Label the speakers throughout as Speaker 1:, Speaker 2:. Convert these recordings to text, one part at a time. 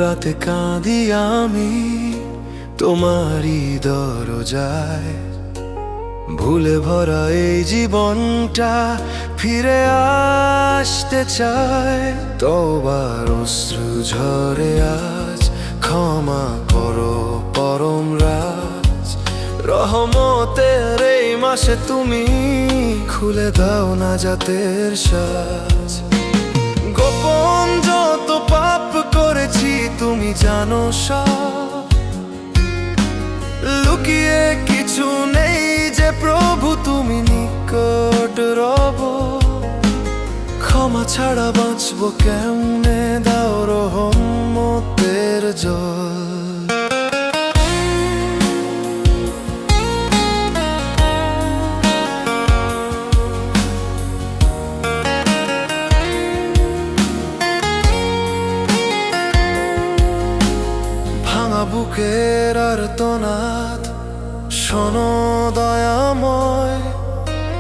Speaker 1: রাতে কাঁদি আমি তোমারই দরজায়, ভুলে ভরা এই জীবনটা ফিরে আসতে চায়। তবার অশ্রু ঝরে আজ, ক্ষমা করো পরম রাজ। রহমতের এই মাসে তুমি খুলে দাও না জাতের সাজ। গোপন যত পাপ করেছি তুমি জানো সব, লুকিয়ে কিছু নেই যে প্রভু তুমি নিকট রব। ক্ষমা ছাড়া বাঁচবো কেমনে, দাও রহমতের জল। ভাঙা বুকের আর্তনাদ শোনো দয়াময়,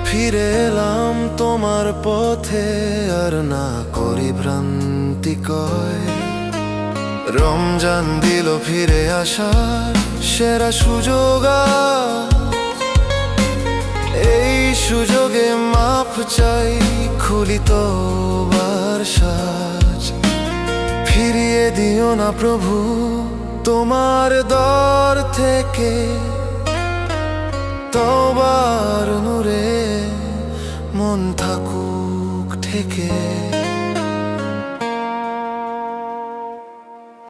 Speaker 1: ফিরে এলাম তোমার পথে আর না করি ভ্রান্তি কয়। রমজান দিল ফিরে আসার সেরা সুযোগ আজ, এই সুযোগে মাপ চাই খুলি তোবার সাজ। ফিরিয়ে দিও না প্রভু তোমার দর থেকে, তবার নূরে মন থাকুক ঠেকে।